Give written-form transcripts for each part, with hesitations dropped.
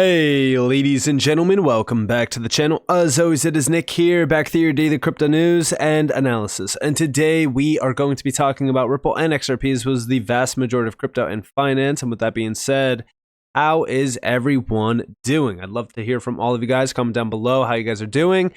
Hey ladies and gentlemen, welcome back to the channel. As always, it is Nick here, back with your daily crypto news and analysis. And today we are going to be talking about Ripple and XRP, as was the vast majority of crypto and finance. And with that being said, how is everyone doing? I'd love to hear from all of you guys. Comment down below how you guys are doing.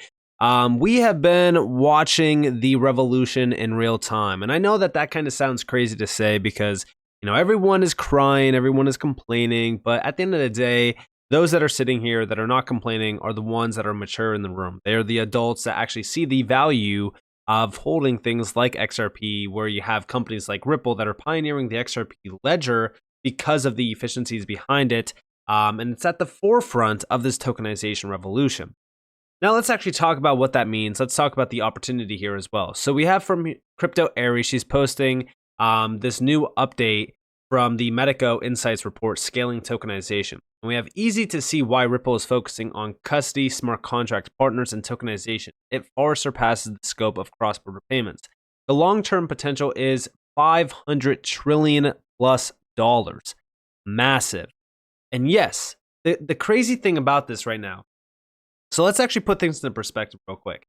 We have been watching the revolution in real time. And I know that kind of sounds crazy to say because, everyone is crying, everyone is complaining. But at the end of the day, those that are sitting here that are not complaining are the ones that are mature in the room. They're the adults that actually see the value of holding things like XRP, where you have companies like Ripple that are pioneering the XRP Ledger because of the efficiencies behind it. And it's at the forefront of this tokenization revolution. Now let's actually talk about what that means. Let's talk about the opportunity here as well. So we have from Crypto Aries, she's posting this new update from the Medico Insights report, Scaling Tokenization. And we have easy to see why Ripple is focusing on custody, smart contract partners, and tokenization. It far surpasses the scope of cross-border payments. The long-term potential is $500 trillion plus. Massive. And yes, the crazy thing about this right now, so let's actually put things into perspective real quick.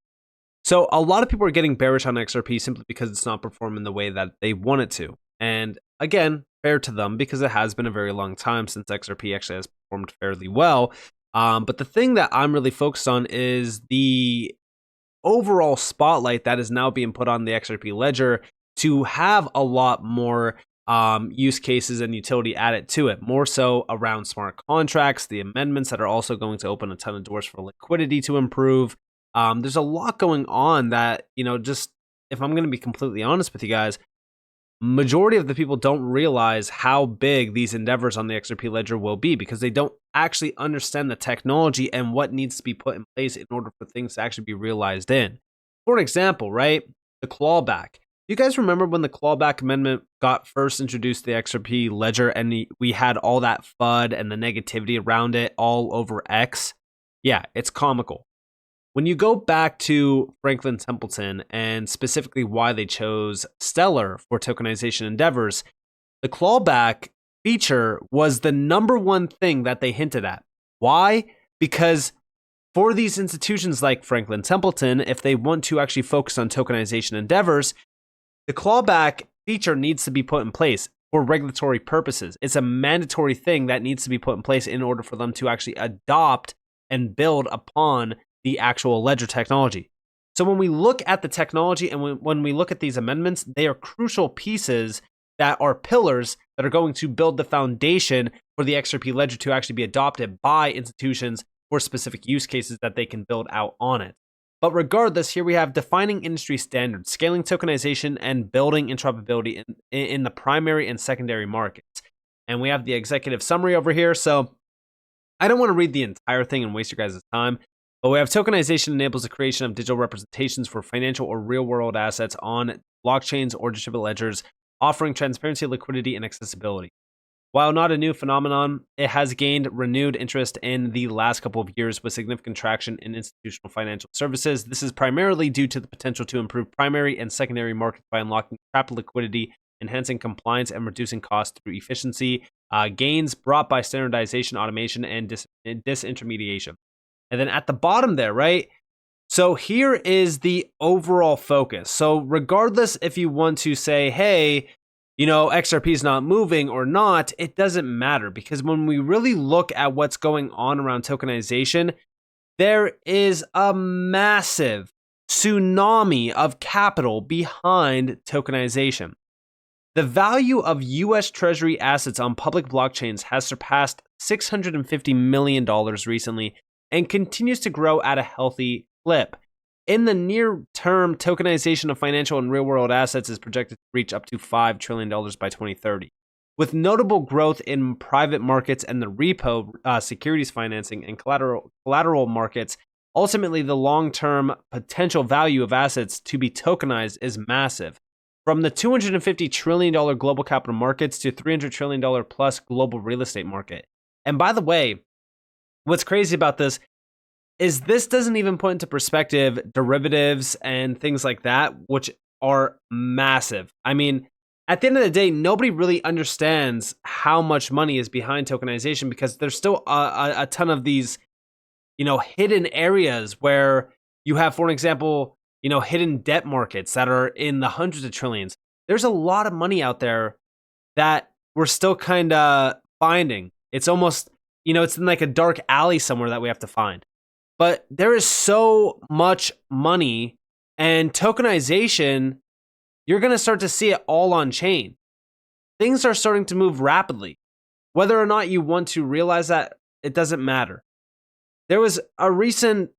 So a lot of people are getting bearish on XRP simply because it's not performing the way that they want it to. And again, fair to them because it has been a very long time since XRP actually has performed fairly well. But the thing that I'm really focused on is the overall spotlight that is now being put on the XRP Ledger to have a lot more use cases and utility added to it, more so around smart contracts, the amendments that are also going to open a ton of doors for liquidity to improve. There's a lot going on that, just if I'm going to be completely honest with you guys, majority of the people don't realize how big these endeavors on the XRP Ledger will be because they don't actually understand the technology and what needs to be put in place in order for things to actually be realized in. For example, right, the clawback. You guys remember when the clawback amendment got first introduced to the XRP Ledger and we had all that FUD and the negativity around it all over X? Yeah, it's comical. When you go back to Franklin Templeton and specifically why they chose Stellar for tokenization endeavors, the clawback feature was the number one thing that they hinted at. Why? Because for these institutions like Franklin Templeton, if they want to actually focus on tokenization endeavors, the clawback feature needs to be put in place for regulatory purposes. It's a mandatory thing that needs to be put in place in order for them to actually adopt and build upon the actual ledger technology. So when we look at the technology and when we look at these amendments, they are crucial pieces that are pillars that are going to build the foundation for the XRP Ledger to actually be adopted by institutions for specific use cases that they can build out on it. But regardless, here we have defining industry standards, scaling tokenization, and building interoperability in the primary and secondary markets. And we have the executive summary over here. So I don't want to read the entire thing and waste your guys' time. But we have tokenization enables the creation of digital representations for financial or real-world assets on blockchains or distributed ledgers, offering transparency, liquidity, and accessibility. While not a new phenomenon, it has gained renewed interest in the last couple of years with significant traction in institutional financial services. This is primarily due to the potential to improve primary and secondary markets by unlocking trapped liquidity, enhancing compliance, and reducing costs through efficiency gains brought by standardization, automation, and disintermediation. And then at the bottom there, right? So here is the overall focus. So regardless if you want to say, hey, XRP is not moving or not, it doesn't matter because when we really look at what's going on around tokenization, there is a massive tsunami of capital behind tokenization. The value of US Treasury assets on public blockchains has surpassed $650 million recently and continues to grow at a healthy clip. In the near term, tokenization of financial and real-world assets is projected to reach up to $5 trillion by 2030. With notable growth in private markets and the repo, securities financing, and collateral markets, ultimately the long-term potential value of assets to be tokenized is massive. From the $250 trillion global capital markets to $300 trillion plus global real estate market. And by the way, what's crazy about this is this doesn't even put into perspective derivatives and things like that, which are massive. I mean, at the end of the day, nobody really understands how much money is behind tokenization because there's still a ton of these, hidden areas where you have, for example, hidden debt markets that are in the hundreds of trillions. There's a lot of money out there that we're still kind of finding. It's almost, it's in like a dark alley somewhere that we have to find. But there is so much money, and tokenization, you're going to start to see it all on chain. Things are starting to move rapidly. Whether or not you want to realize that, it doesn't matter. There was a recent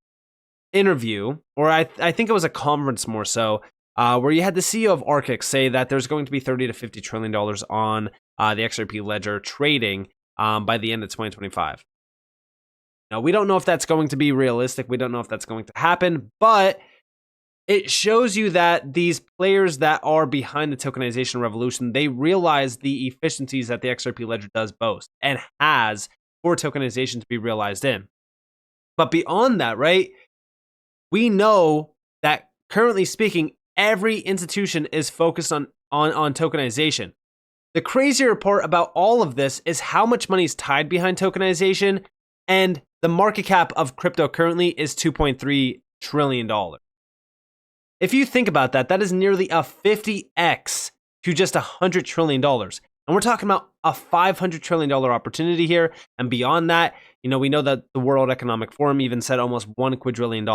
interview, or I think it was a conference more so, where you had the CEO of Arcix say that there's going to be $30 to $50 trillion on the XRP Ledger trading by the end of 2025. Now, we don't know if that's going to be realistic. We don't know if that's going to happen, but it shows you that these players that are behind the tokenization revolution, they realize the efficiencies that the XRP Ledger does boast and has for tokenization to be realized in. But beyond that, right, we know that currently speaking, every institution is focused on tokenization. The crazier part about all of this is how much money is tied behind tokenization, and the market cap of crypto currently is $2.3 trillion. If you think about that, that is nearly a 50x to just $100 trillion. And we're talking about a $500 trillion opportunity here. And beyond that, we know that the World Economic Forum even said almost $1 quadrillion.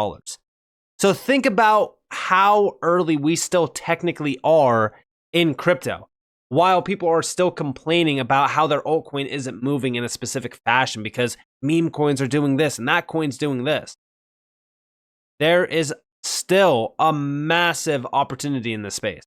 So think about how early we still technically are in crypto, while people are still complaining about how their altcoin isn't moving in a specific fashion because meme coins are doing this and that coin's doing this. There is still a massive opportunity in this space.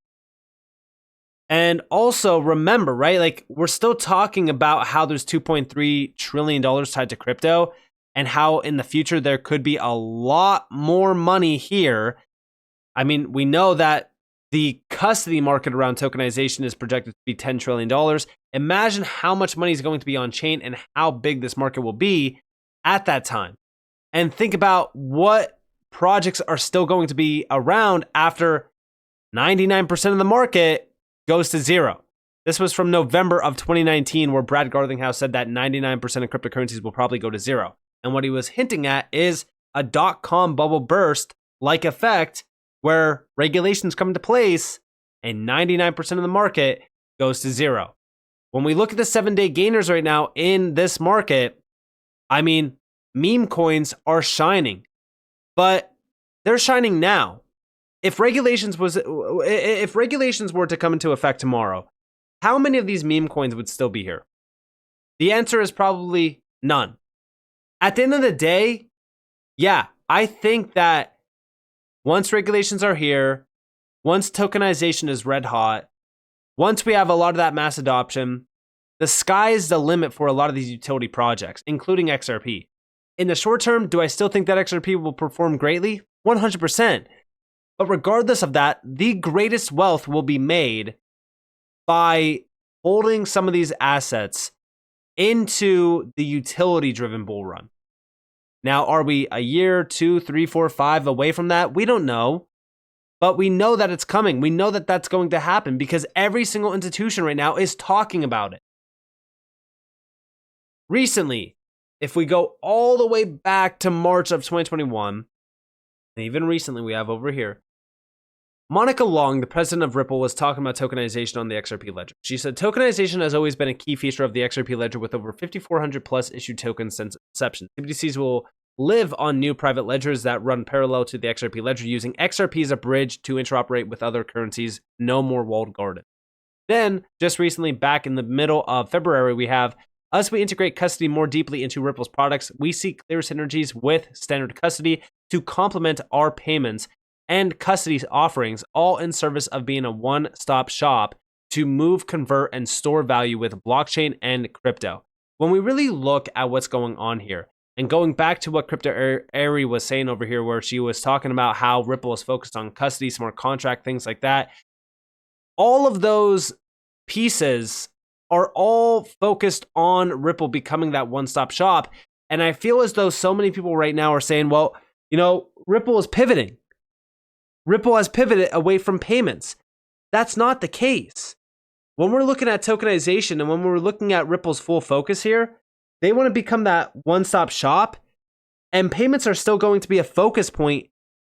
And also remember, right, like we're still talking about how there's $2.3 trillion tied to crypto and how in the future there could be a lot more money here. I mean, we know that the custody market around tokenization is projected to be $10 trillion. Imagine how much money is going to be on chain and how big this market will be at that time. And think about what projects are still going to be around after 99% of the market goes to zero. This was from November of 2019, where Brad Garlinghouse said that 99% of cryptocurrencies will probably go to zero. And what he was hinting at is a dot-com bubble burst like effect where regulations come into place and 99% of the market goes to zero. When we look at the 7-day gainers right now in this market, I mean, meme coins are shining, but they're shining now. If regulations were to come into effect tomorrow, how many of these meme coins would still be here? The answer is probably none. At the end of the day, yeah, I think that once regulations are here, once tokenization is red hot, once we have a lot of that mass adoption, the sky is the limit for a lot of these utility projects, including XRP. In the short term, do I still think that XRP will perform greatly? 100%. But regardless of that, the greatest wealth will be made by holding some of these assets into the utility-driven bull run. Now, are we a year, 2, 3, 4, 5 away from that? We don't know. But we know that it's coming. We know that that's going to happen because every single institution right now is talking about it. Recently, if we go all the way back to March of 2021, and even recently we have over here, Monica Long, the president of Ripple, was talking about tokenization on the XRP Ledger. She said, tokenization has always been a key feature of the XRP Ledger with over 5,400 plus issued tokens since inception. CBDCs will live on new private ledgers that run parallel to the XRP Ledger using XRP as a bridge to interoperate with other currencies, no more walled garden. Then, just recently, back in the middle of February, we have, as we integrate custody more deeply into Ripple's products, we see clear synergies with standard custody to complement our payments and custody offerings, all in service of being a one-stop shop to move, convert, and store value with blockchain and crypto. When we really look at what's going on here, and going back to what Crypto Ari was saying over here, where she was talking about how Ripple is focused on custody, smart contract, things like that, all of those pieces are all focused on Ripple becoming that one-stop shop. And I feel as though so many people right now are saying, well, Ripple is pivoting. Ripple has pivoted away from payments. That's not the case. when we're looking at tokenization and when we're looking at Ripple's full focus here, they want to become that one-stop shop, and payments are still going to be a focus point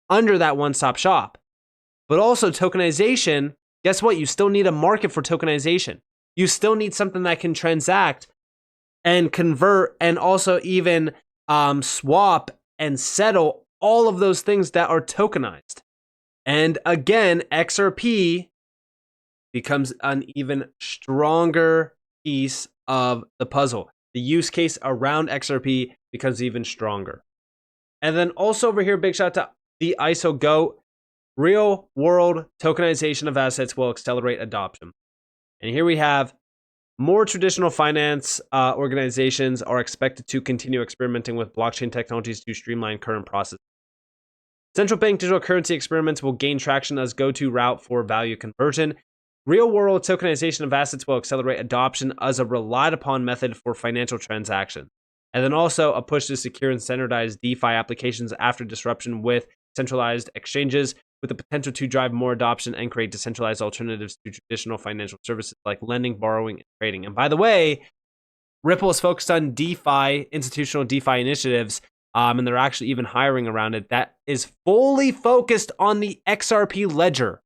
under that one-stop shop. But also tokenization, guess what? You still need a market for tokenization. You still need something that can transact and convert and also even swap and settle all of those things that are tokenized. And again, XRP becomes an even stronger piece of the puzzle. The use case around XRP becomes even stronger. And then also over here, big shout out to the ISO GOAT. Real world tokenization of assets will accelerate adoption. And here we have more traditional finance organizations are expected to continue experimenting with blockchain technologies to streamline current processes. Central bank digital currency experiments will gain traction as go-to route for value conversion. Real-world tokenization of assets will accelerate adoption as a relied-upon method for financial transactions. And then also a push to secure and standardize DeFi applications after disruption with centralized exchanges, with the potential to drive more adoption and create decentralized alternatives to traditional financial services like lending, borrowing, and trading. And by the way, Ripple is focused on DeFi, institutional DeFi initiatives, and they're actually even hiring around it that is fully focused on the XRP Ledger.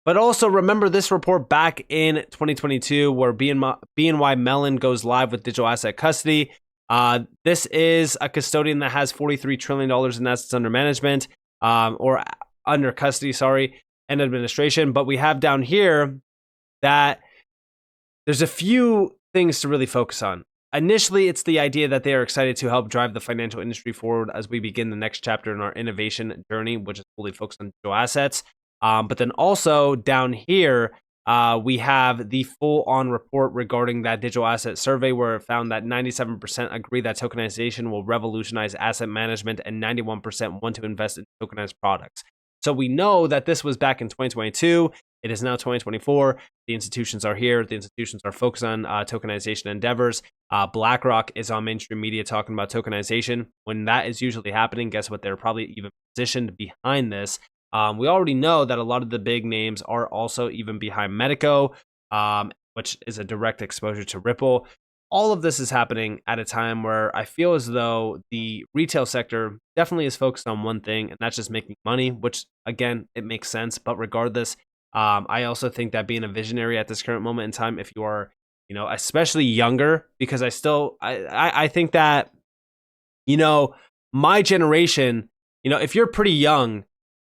But also remember this report back in 2022 where BNY Mellon goes live with digital asset custody. This is a custodian that has $43 trillion in assets under management, or under custody, and administration. But we have down here that there's a few things to really focus on. Initially, it's the idea that they are excited to help drive the financial industry forward as we begin the next chapter in our innovation journey, which is fully focused on digital assets. But then also down here, we have the full-on report regarding that digital asset survey where it found that 97% agree that tokenization will revolutionize asset management and 91% want to invest in tokenized products. So we know that this was back in 2022. It is now 2024. The institutions are here. The institutions are focused on tokenization endeavors. BlackRock is on mainstream media talking about tokenization. When that is usually happening, guess what? They're probably even positioned behind this. We already know that a lot of the big names are also even behind Medico, which is a direct exposure to Ripple. All of this is happening at a time where I feel as though the retail sector definitely is focused on one thing, and that's just making money, which, again, it makes sense. But regardless, I also think that being a visionary at this current moment in time, if you are, especially younger, because I think that, my generation, if you're pretty young,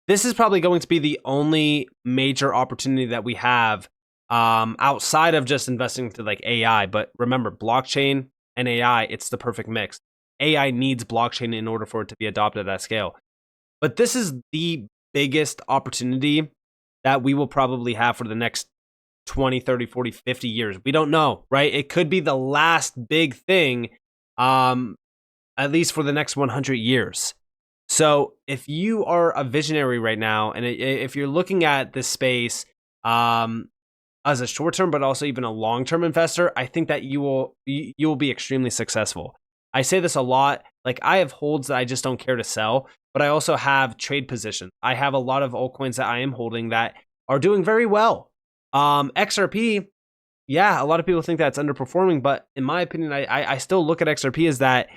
this is probably going to be the only major opportunity that we have outside of just investing into like AI. But remember, blockchain and AI, it's the perfect mix. AI needs blockchain in order for it to be adopted at scale. But this is the biggest opportunity that we will probably have for the next 20, 30, 40, 50 years. We don't know, right? It could be the last big thing, at least for the next 100 years. So if you are a visionary right now, and if you're looking at this space as a short-term, but also even a long-term investor, I think that you will be extremely successful. I say this a lot. Like, I have holds that I just don't care to sell, but I also have trade positions. I have a lot of altcoins that I am holding that are doing very well. XRP, yeah, a lot of people think that's underperforming, but in my opinion, I still look at XRP as that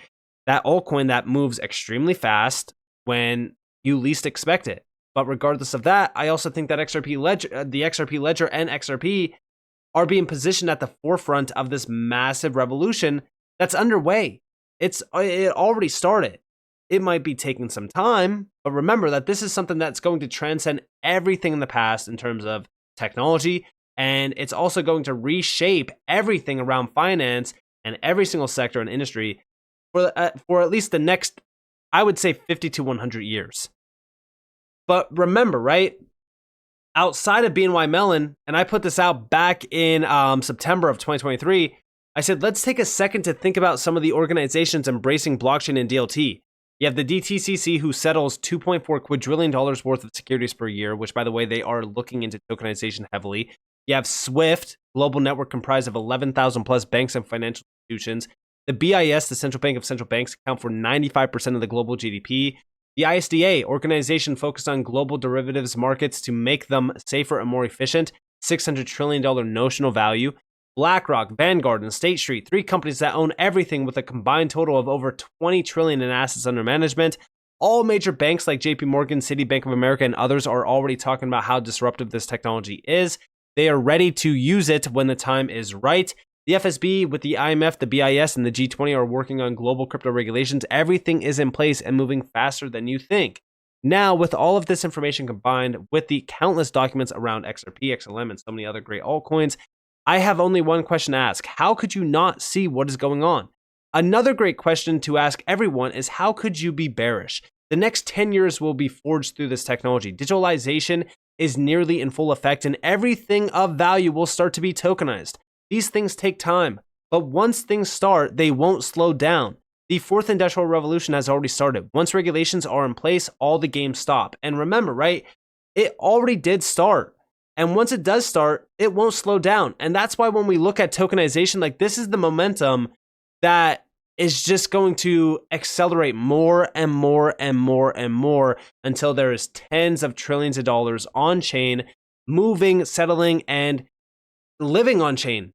altcoin that moves extremely fast when you least expect it. But regardless of that, I also think that the XRP Ledger and XRP are being positioned at the forefront of this massive revolution that's underway. It already started. It might be taking some time, but remember that this is something that's going to transcend everything in the past in terms of technology, and it's also going to reshape everything around finance and every single sector and industry for at least the next, I would say, 50 to 100 years. But remember, right, outside of BNY Mellon, and I put this out back in September of 2023, I said, let's take a second to think about some of the organizations embracing blockchain and DLT. You have the DTCC, who settles $2.4 quadrillion worth of securities per year, which, by the way, they are looking into tokenization heavily. You have SWIFT, global network comprised of 11,000 plus banks and financial institutions. The BIS, the central bank of central banks, account for 95% of the global GDP. The ISDA, organization focused on global derivatives markets to make them safer and more efficient. $600 trillion notional value. BlackRock, Vanguard, and State Street, 3 companies that own everything with a combined total of over $20 trillion in assets under management. All major banks like JP Morgan, Citi, Bank of America, and others are already talking about how disruptive this technology is. They are ready to use it when the time is right. The FSB with the IMF, the BIS, and the G20 are working on global crypto regulations. Everything is in place and moving faster than you think. Now, with all of this information combined with the countless documents around XRP, XLM, and so many other great altcoins, I have only one question to ask. How could you not see what is going on? Another great question to ask everyone is, how could you be bearish? The next 10 years will be forged through this technology. Digitalization is nearly in full effect, and everything of value will start to be tokenized. These things take time, but once things start, they won't slow down. The 4th Industrial Revolution has already started. Once regulations are in place, all the games stop. And remember, right, it already did start. And once it does start, it won't slow down. And that's why when we look at tokenization, like, this is the momentum that is just going to accelerate more and more and more and more until there is tens of trillions of dollars on chain, moving, settling, and living on chain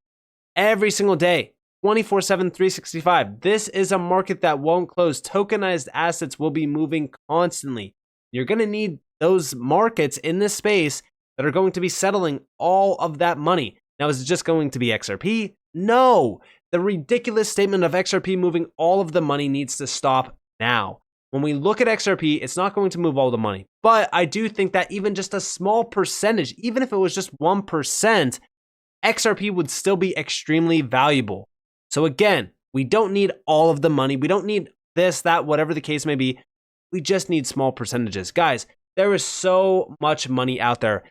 every single day, 24/7, 365. This is a market that won't close. Tokenized assets will be moving constantly. You're going to need those markets in this space that are going to be settling all of that money. Now, is it just going to be XRP? No. The ridiculous statement of XRP moving all of the money needs to stop now. When we look at XRP, it's not going to move all the money. But I do think that even just a small percentage, even if it was just 1%, XRP would still be extremely valuable. So again, we don't need all of the money. We don't need this, that, whatever the case may be. We just need small percentages. Guys, there is so much money out there.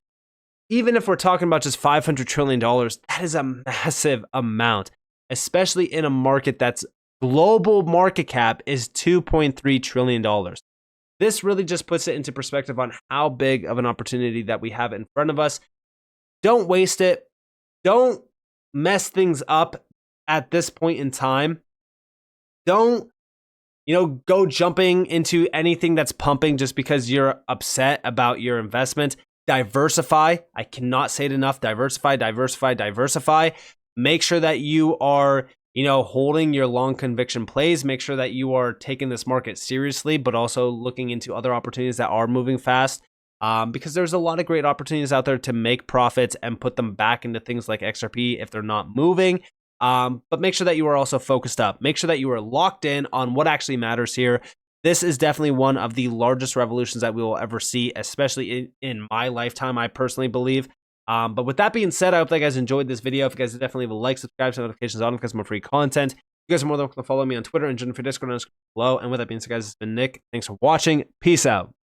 Even if we're talking about just $500 trillion, that is a massive amount, especially in a market that's global market cap is $2.3 trillion. This really just puts it into perspective on how big of an opportunity that we have in front of us. Don't waste it. Don't mess things up at this point in time. Don't, go jumping into anything that's pumping just because you're upset about your investment. Diversify. I cannot say it enough. Diversify, diversify, diversify. Make sure that you are, holding your long conviction plays. Make sure that you are taking this market seriously, but also looking into other opportunities that are moving fast. Because there's a lot of great opportunities out there to make profits and put them back into things like XRP if they're not moving. But make sure that you are also focused up. Make sure that you are locked in on what actually matters here. This is definitely one of the largest revolutions that we will ever see, especially in my lifetime, I personally believe. But with that being said, I hope that you guys enjoyed this video. If you guys definitely leave a like, subscribe, turn notifications on because more free content. You guys are more than welcome to follow me on Twitter and join for Discord below. And with that being said, guys, it's been Nick. Thanks for watching. Peace out.